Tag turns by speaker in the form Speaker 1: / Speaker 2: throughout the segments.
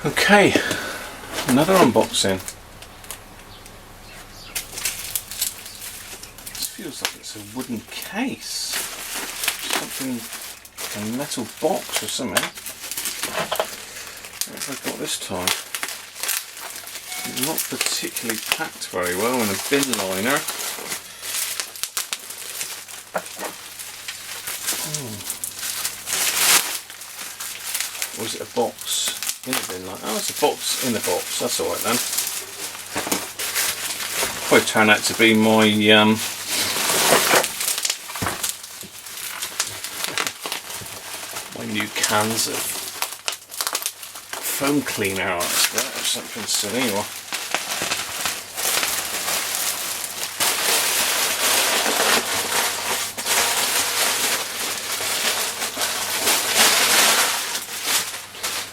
Speaker 1: Okay, another unboxing. This feels like it's a wooden case. Something, a metal box or something. What have I got this time? Not particularly packed very well in a bin liner. Or is it a box in a bin liner? Oh, it's a box in a box. That's alright then. Probably turn out to be my my new cans of foam cleaner or something silly. Or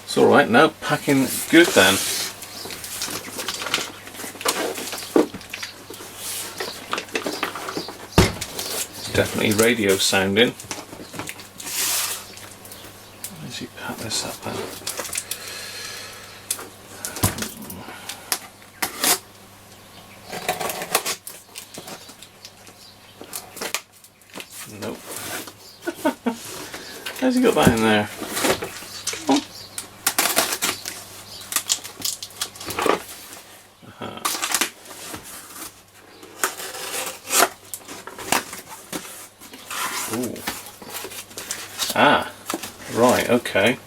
Speaker 1: it's alright now, packing good then. It's definitely radio sounding. How does he pack this up then? Nope. How's he got that in there? Ooh. Ah, right, okay.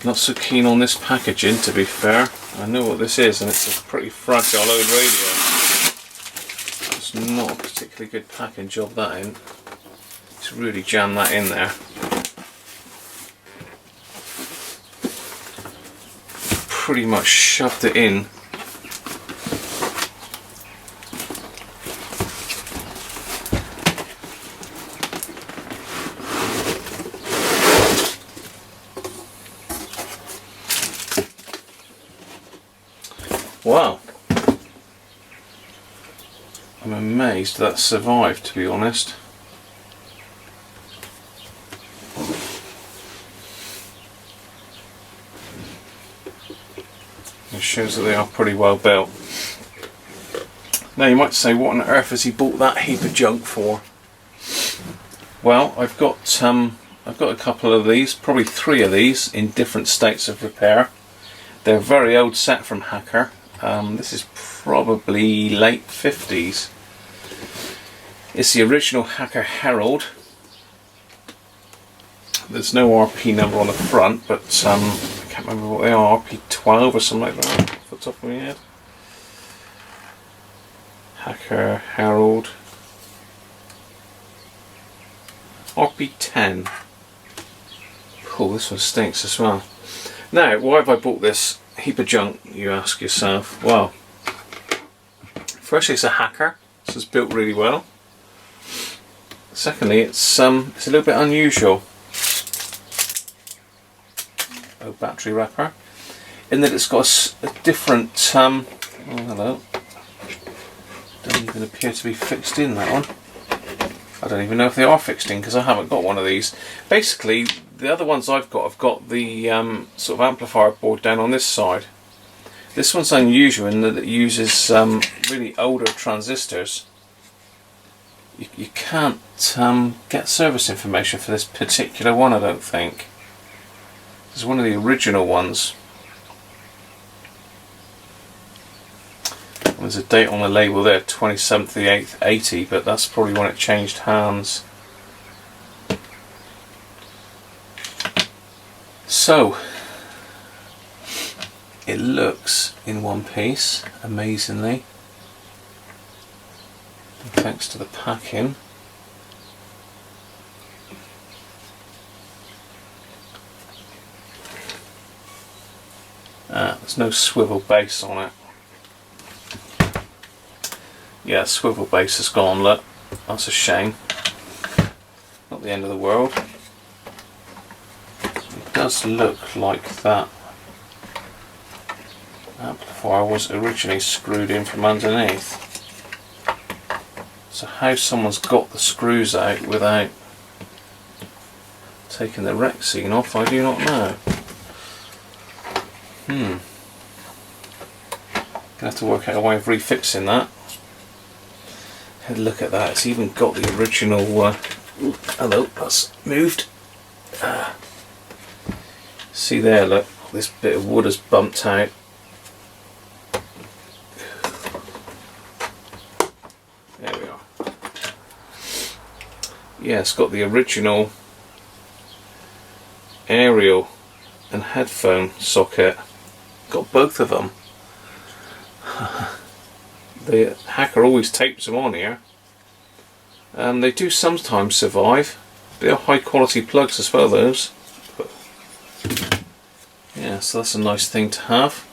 Speaker 1: Not so keen on this packaging, to be fair. I know what this is, and it's a pretty fragile old radio. It's not a particularly good packing job, that in. It's really jammed that in there. Pretty much shoved it in. Wow, I'm amazed that survived, to be honest. It shows that they are pretty well built. Now you might say, what on earth has he bought that heap of junk for? Well, I've got a couple of these, probably 3 of these in different states of repair. They're a very old set from Hacker. This is probably late 50s. It's the original Hacker Herald. There's no RP number on the front, but I can't remember what they are, RP12 or something like that off the top of my head. Hacker Herald. RP10. Oh, this one stinks as well. Now, why have I bought this heap of junk, you ask yourself? Well, firstly, it's a Hacker, so it's built really well. Secondly, it's a little bit unusual. Oh, battery wrapper, in that it's got a different. Oh, hello. Doesn't even appear to be fixed in, that one. I don't even know if they are fixed in because I haven't got one of these. Basically, the other ones I've got the sort of amplifier board down on this side. This one's unusual in that it uses really older transistors. You can't get service information for this particular one, I don't think. This is one of the original ones. There's a date on the label there, 27th of the 8th, 80, but that's probably when it changed hands. So, it looks in one piece, amazingly. And thanks to the packing. There's no swivel base on it. Yeah, swivel base has gone, look. That's a shame. Not the end of the world. It does look like that amplifier was originally screwed in from underneath. So how someone's got the screws out without taking the rec scene off, I do not know. Gonna have to work out a way of refixing that. Had a look at that, it's even got the original, hello, that's moved. See there, look, this bit of wood has bumped out. There we are. Yeah, it's got the original aerial and headphone socket. Got both of them. The hacker always tapes them on here. They do sometimes survive. They are high quality plugs as well, those. But yeah, so that's a nice thing to have.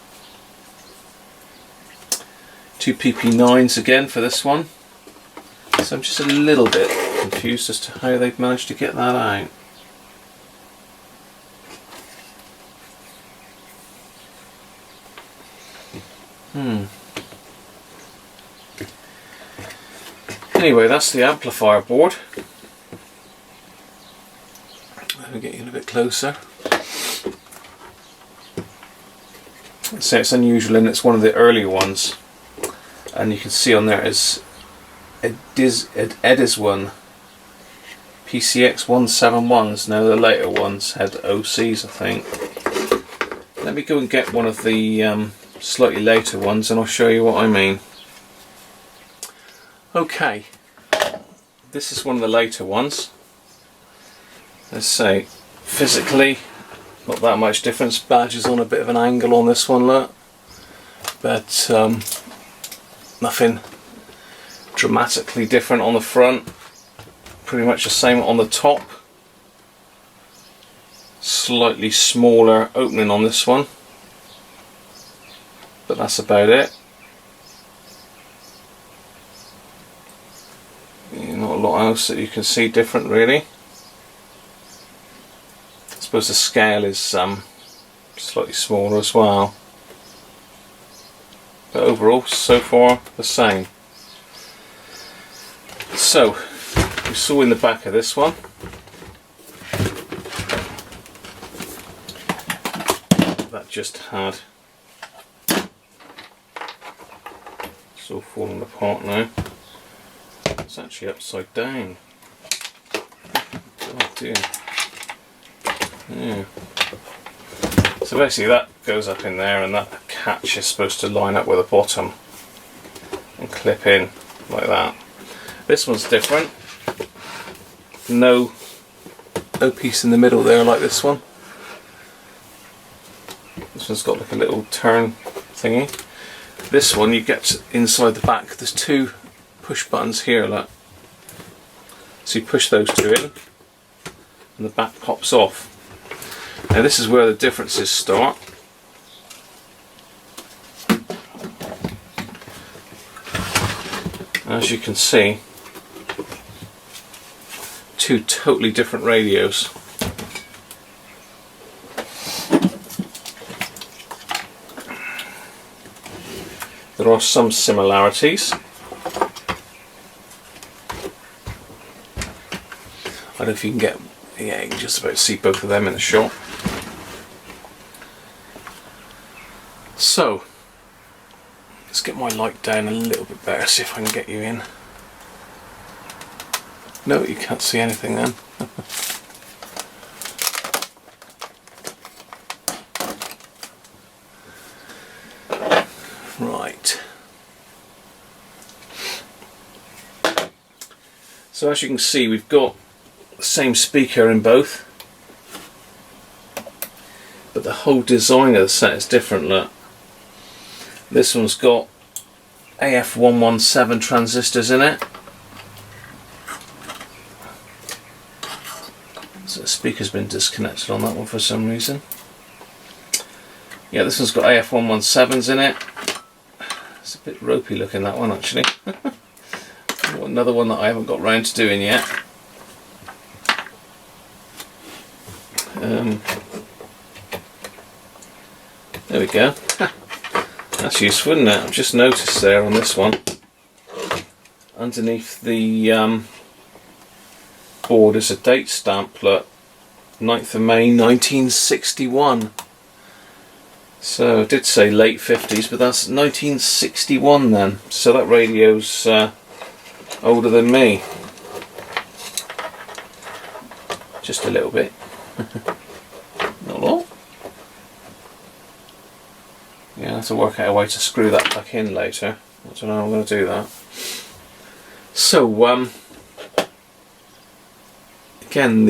Speaker 1: 2 PP9s again for this one. So I'm just a little bit confused as to how they've managed to get that out. Anyway, that's the amplifier board. Let me get you a little bit closer. So it's unusual, and it's one of the earlier ones. And you can see on there is Edisone PCX 171s. Now the later ones had OCs, I think. Let me go and get one of the slightly later ones, and I'll show you what I mean. Okay, this is one of the later ones. Let's say physically not that much difference. Badge is on a bit of an angle on this one, look, but nothing dramatically different on the front. Pretty much the same on the top. Slightly smaller opening on this one, but that's about it. Not a lot else that you can see different, really. I suppose the scale is slightly smaller as well, but overall so far the same. So we saw in the back of this one that just had, it's all falling apart now. It's actually upside down. Oh dear. Yeah. So basically that goes up in there, and that catch is supposed to line up with the bottom and clip in like that. This one's different. No piece in the middle there like this one. This one's got like a little turn thingy. This one, you get inside the back, there's 2 push buttons here, look. So you push those 2 in and the back pops off. Now this is where the differences start. As you can see, 2 totally different radios. There are some similarities. I don't know if you can get, yeah, you can just about see both of them in the shot. So, let's get my light down a little bit better, see if I can get you in. No, you can't see anything then. Right. So as you can see, we've got the same speaker in both, but the whole design of the set is different. Look, this one's got AF117 transistors in it, so the speaker's been disconnected on that one for some reason. Yeah, this one's got AF117s in it. It's a bit ropey looking, that one, actually. Another one that I haven't got round to doing yet. There we go. That's useful, isn't it? I've just noticed there on this one, underneath the board is a date stamp, look, 9th of May 1961. So I did say late 50s, but that's 1961 then. So that radio's older than me. Just a little bit. Not a lot. Yeah, I have to work out a way to screw that back in later. I don't know how I'm going to do that. So, again,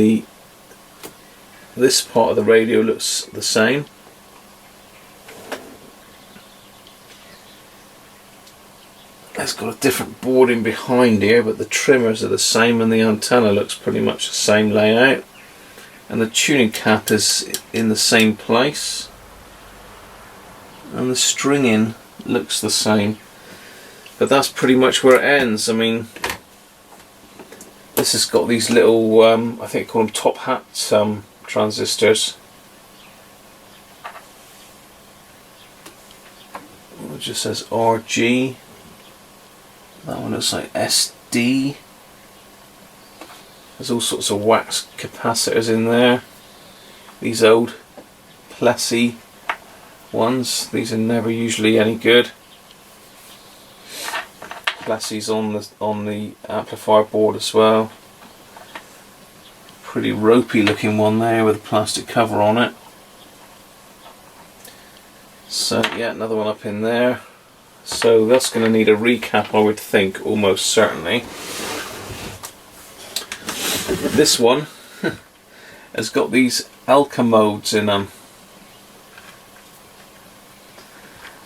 Speaker 1: this part of the radio looks the same. It's got a different boarding behind here, but the trimmers are the same and the antenna looks pretty much the same layout. And the tuning cap is in the same place. And the stringing looks the same. But that's pretty much where it ends. I mean, this has got these little, I think they call them top hat transistors. It just says RG. That one looks like SD. There's all sorts of wax capacitors in there. These old Plessy ones. These are never usually any good. Plessy's on the amplifier board as well. Pretty ropey looking one there with a plastic cover on it. So yeah, another one up in there. So that's going to need a recap, I would think, almost certainly. This one has got these Alka modes in them.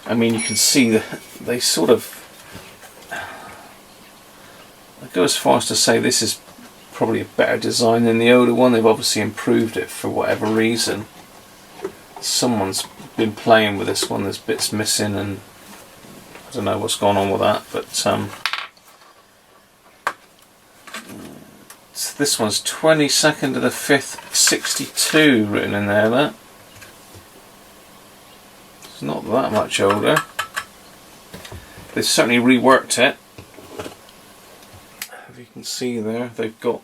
Speaker 1: I mean, you can see that they sort of... I go as far as to say this is probably a better design than the older one. They've obviously improved it for whatever reason. Someone's been playing with this one, there's bits missing and I don't know what's going on with that, but this one's 22nd of the 5th 62 written in there. That it's not that much older. They've certainly reworked it. If you can see there, they've got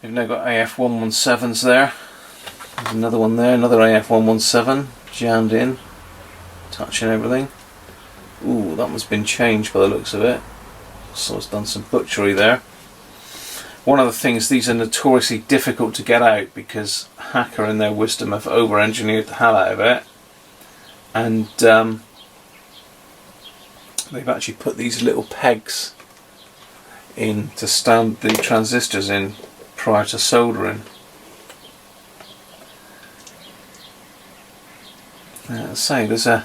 Speaker 1: they've now got AF117s there. There's another one there, another AF117 jammed in, touching everything. Ooh, that one's been changed by the looks of it. So it's done some butchery there. One of the things, these are notoriously difficult to get out because Hacker in their wisdom have over-engineered the hell out of it. And they've actually put these little pegs in to stand the transistors in prior to soldering. Let's say there's a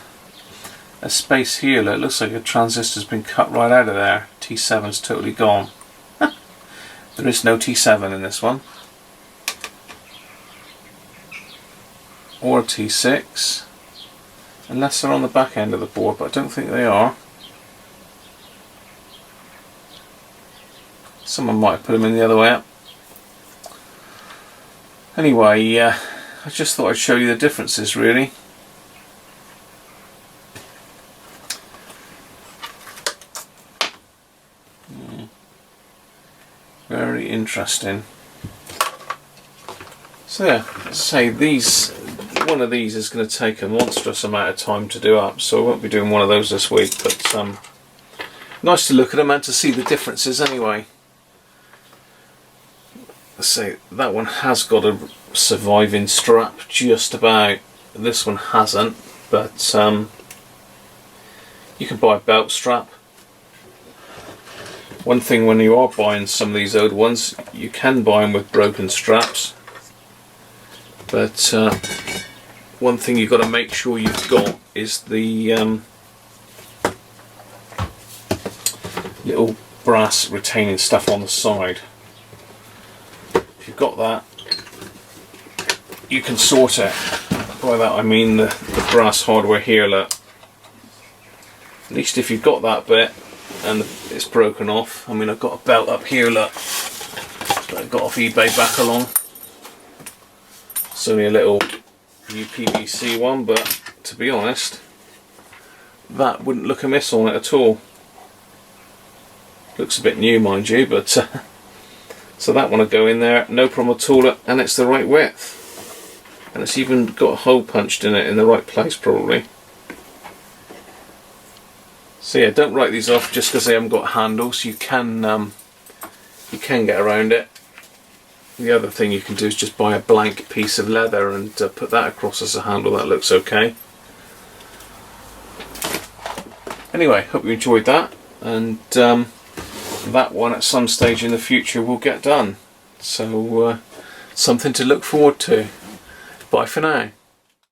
Speaker 1: space here that looks like a transistor's been cut right out of there. T7's totally gone. There is no T7 in this one. Or a T6. Unless they're on the back end of the board, but I don't think they are. Someone might have put them in the other way up. Anyway, I just thought I'd show you the differences really. Very interesting. So yeah, let's say one of these is going to take a monstrous amount of time to do up, so I won't be doing one of those this week, but nice to look at them and to see the differences anyway. Let's say that one has got a surviving strap just about. This one hasn't, but you can buy a belt strap. One thing when you are buying some of these old ones, you can buy them with broken straps, but one thing you've got to make sure you've got is the little brass retaining stuff on the side. If you've got that, you can sort it. By that I mean the brass hardware here, look. At least if you've got that bit and it's broken off. I mean, I've got a belt up here, look, that I got off eBay back along. It's only a little UPVC one, but to be honest, that wouldn't look amiss on it at all. Looks a bit new, mind you, but So that one will go in there, no problem at all, and it's the right width. And it's even got a hole punched in it in the right place probably. So yeah, don't write these off just because they haven't got handles. You can get around it. The other thing you can do is just buy a blank piece of leather and put that across as a handle. That looks okay. Anyway, hope you enjoyed that, and that one at some stage in the future will get done. So something to look forward to. Bye for now.